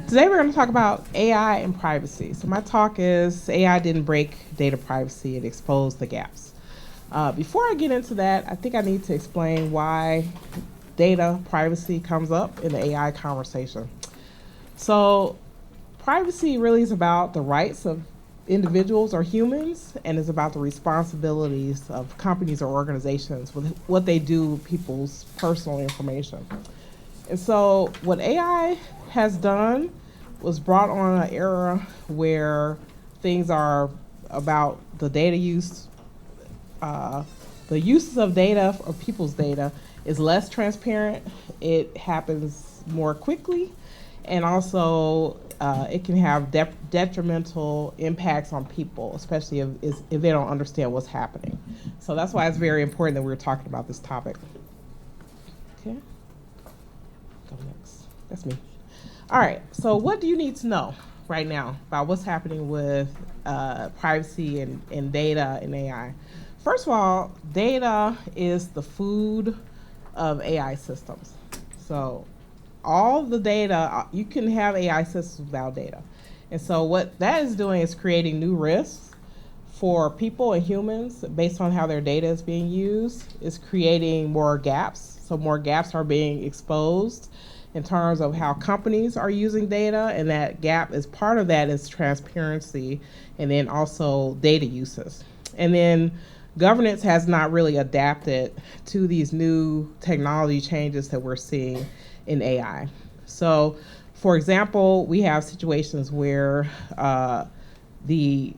Today we're going to talk about AI and privacy. So my talk is AI didn't break data privacy, it exposed the gaps. Before I get into that, I think I need to explain why data privacy comes up in the AI conversation. So privacy really is about the rights of individuals or humans, and it's about the responsibilities of companies or organizations with what they do with people's personal information. And so what AI has done was brought on an era where things are about the data use, the uses of data or people's data is less transparent. It happens more quickly, and also it can have detrimental impacts on people, especially if they don't understand what's happening. So that's why it's very important that we're talking about this topic. Okay. Go next. That's me. All right. So what do you need to know right now about what's happening with privacy and data and AI? First of all, data is the food of AI systems. So all the data, you can have AI systems without data. And so what that is doing is creating new risks for people and humans based on how their data is being used. It's creating more gaps. So more gaps are being exposed in terms of how companies are using data, and that gap is part of that is transparency and then also data uses. And then governance has not really adapted to these new technology changes that we're seeing in AI. So, for example, we have situations where the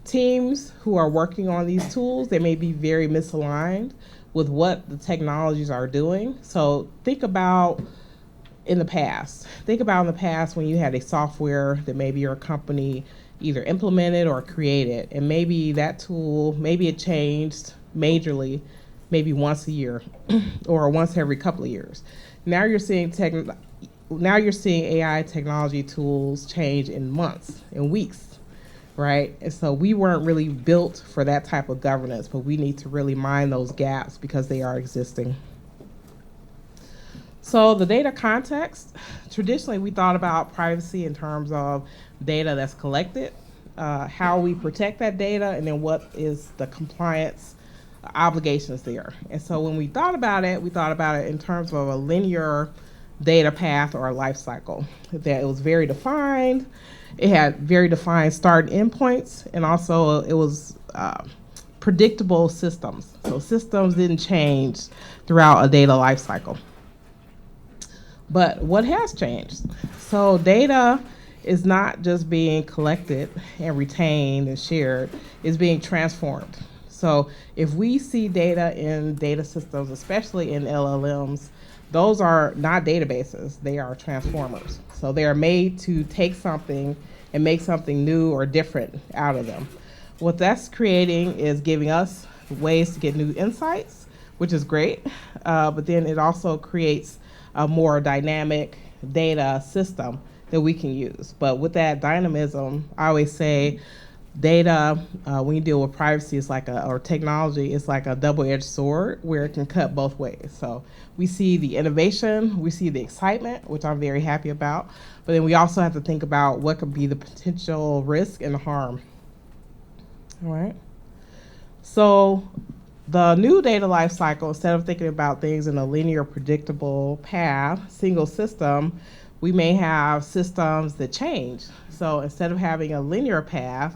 teams who are working on these tools, they may be very misaligned with what the technologies are doing. So think about in the past when you had a software that maybe your company either implemented or created, and maybe that tool, maybe it changed majorly, maybe once a year or once every couple of years. Now you're seeing AI technology tools change in months, in weeks, right? And so we weren't really built for that type of governance, but we need to really mind those gaps because they are existing. So the data context, traditionally we thought about privacy in terms of data that's collected, how we protect that data, and then what is the compliance obligations there. And so when we thought about it in terms of a linear data path or a life cycle, that it was very defined, it had very defined start and end points, and also it was predictable systems. So systems didn't change throughout a data life cycle. But what has changed? So data is not just being collected and retained and shared, it's being transformed. So if we see data in data systems, especially in LLMs, those are not databases, they are transformers. So they are made to take something and make something new or different out of them. What that's creating is giving us ways to get new insights, which is great, but then it also creates a more dynamic data system that we can use. But with that dynamism, I always say data, when you deal with privacy, or technology, it's like a double-edged sword where it can cut both ways. So we see the innovation, we see the excitement, which I'm very happy about, but then we also have to think about what could be the potential risk and harm. All right. So the new data life cycle, instead of thinking about things in a linear, predictable path, single system, we may have systems that change. So instead of having a linear path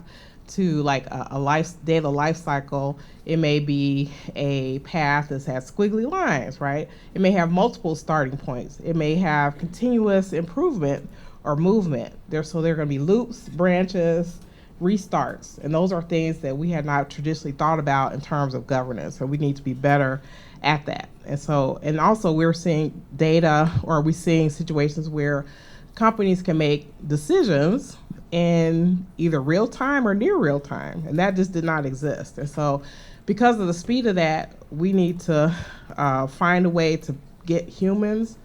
to like a data life cycle, it may be a path that has squiggly lines, right? It may have multiple starting points. It may have continuous improvement or movement. So there are going to be loops, branches, restarts, and those are things that we had not traditionally thought about in terms of governance, so we need to be better at that. And also we're seeing we're seeing situations where companies can make decisions in either real time or near real time, and that just did not exist. And so because of the speed of that, we need to find a way to get humans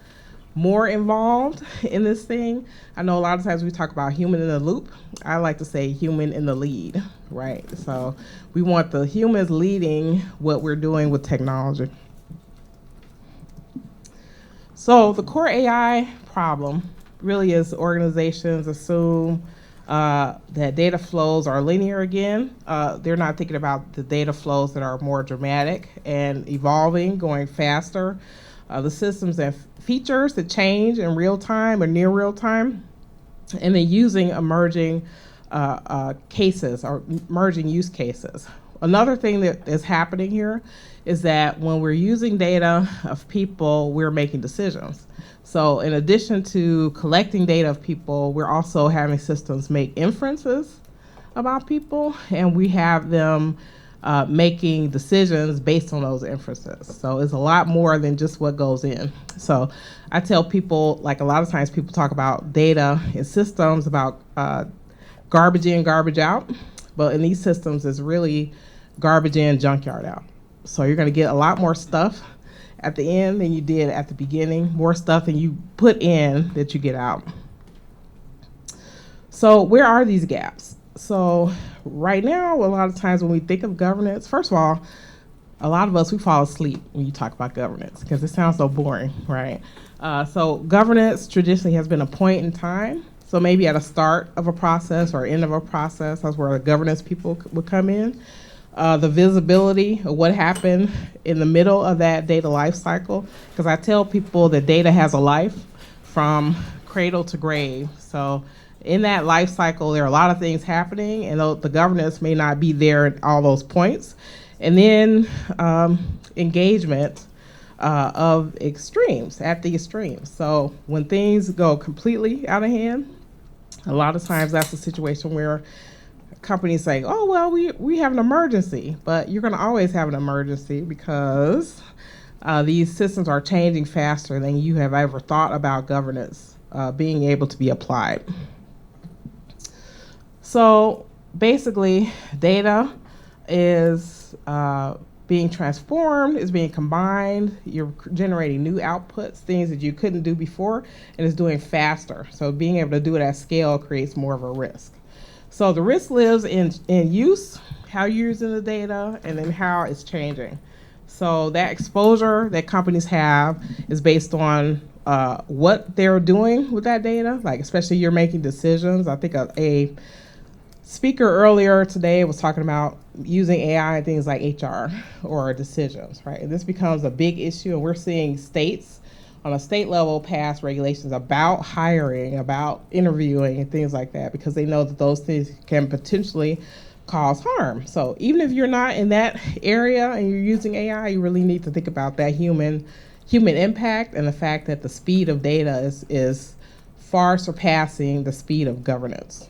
more involved in this thing. I know a lot of times we talk about human in the loop. I like to say human in the lead, right? So we want the humans leading what we're doing with technology. So the core AI problem really is organizations assume that data flows are linear again. They're not thinking about the data flows that are more dramatic and evolving, going faster. The systems and features that change in real time or near real time, and then using emerging cases or emerging use cases. Another thing that is happening here is that when we're using data of people, we're making decisions. So in addition to collecting data of people, we're also having systems make inferences about people, and we have them making decisions based on those inferences. So it's a lot more than just what goes in. So I tell people, like a lot of times people talk about data and systems, about garbage in, garbage out, but in these systems it's really garbage in, junkyard out. So you're gonna get a lot more stuff at the end than you did at the beginning, more stuff than you put in that you get out. So where are these gaps? So right now, a lot of times when we think of governance, first of all, a lot of us, we fall asleep when you talk about governance because it sounds so boring, right? So governance traditionally has been a point in time. So maybe at a start of a process or end of a process, that's where the governance people would come in. The visibility of what happened in the middle of that data life cycle, because I tell people that data has a life from cradle to grave. So in that life cycle, there are a lot of things happening, and the governance may not be there at all those points. And then engagement of extremes, at the extremes. So when things go completely out of hand, a lot of times that's a situation where companies say, oh, well, we have an emergency, but you're gonna always have an emergency because these systems are changing faster than you have ever thought about governance being able to be applied. So basically, data is being transformed, is being combined, you're generating new outputs, things that you couldn't do before, and it's doing faster. So being able to do it at scale creates more of a risk. So the risk lives in use, how you're using the data, and then how it's changing. So that exposure that companies have is based on what they're doing with that data, like especially you're making decisions. I think a speaker earlier today was talking about using AI and things like HR or decisions, right? And this becomes a big issue, and we're seeing states on a state level pass regulations about hiring, about interviewing and things like that, because they know that those things can potentially cause harm. So even if you're not in that area and you're using AI, you really need to think about that human impact and the fact that the speed of data is far surpassing the speed of governance.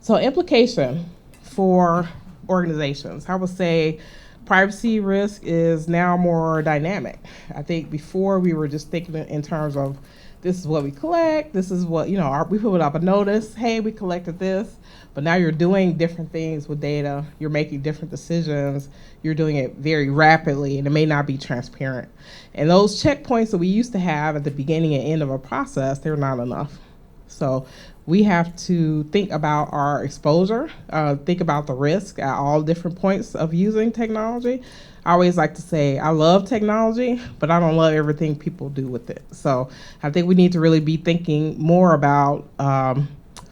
So implication for organizations, I would say privacy risk is now more dynamic. I think before we were just thinking in terms of this is what we collect, this is what, we put up a notice, hey, we collected this, but now you're doing different things with data, you're making different decisions, you're doing it very rapidly, and it may not be transparent. And those checkpoints that we used to have at the beginning and end of a process, they're not enough. So we have to think about our exposure, think about the risk at all different points of using technology. I always like to say, I love technology, but I don't love everything people do with it. So I think we need to really be thinking more about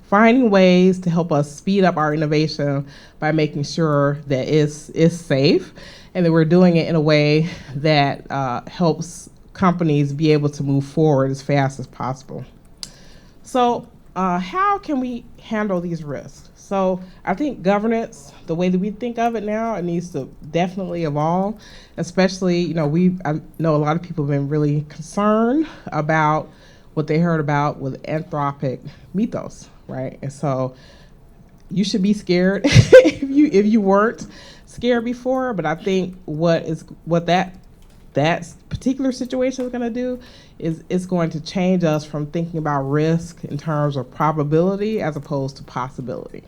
finding ways to help us speed up our innovation by making sure that it's safe and that we're doing it in a way that helps companies be able to move forward as fast as possible. So how can we handle these risks? So I think governance, the way that we think of it now, it needs to definitely evolve. Especially, I know a lot of people have been really concerned about what they heard about with Anthropic mythos, right? And so you should be scared if you weren't scared before. But I think what that particular situation is going to do is it's going to change us from thinking about risk in terms of probability as opposed to possibility.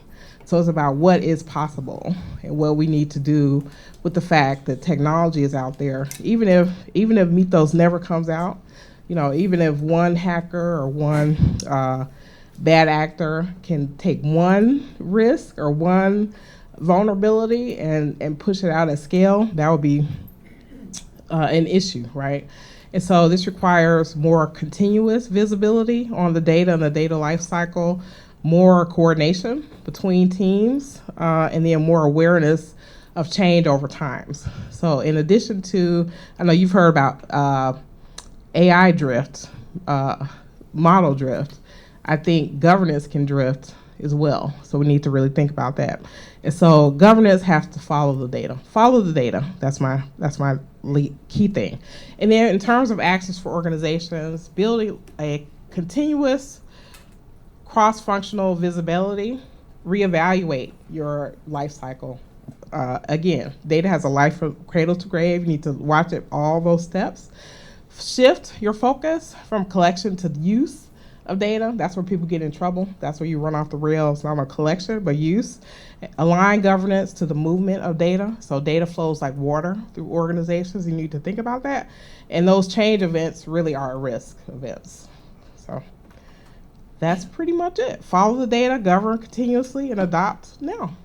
So it's about what is possible and what we need to do with the fact that technology is out there. Even if mythos never comes out, even if one hacker or one bad actor can take one risk or one vulnerability and push it out at scale, that would be an issue, right? And so this requires more continuous visibility on the data and the data lifecycle, more coordination between teams, and then more awareness of change over time. So in addition to, I know you've heard about AI drift, model drift, I think governance can drift as well. So we need to really think about that. And so governance has to follow the data. Follow the data. That's my key thing. And then in terms of actions for organizations, building a continuous cross-functional visibility, reevaluate your life cycle. Again, data has a life from cradle to grave. You need to watch it all those steps. Shift your focus from collection to use of data. That's where people get in trouble. That's where you run off the rails, not on collection, but use. Align governance to the movement of data. So data flows like water through organizations. You need to think about that. And those change events really are risk events. So that's pretty much it. Follow the data, govern continuously, and adopt now.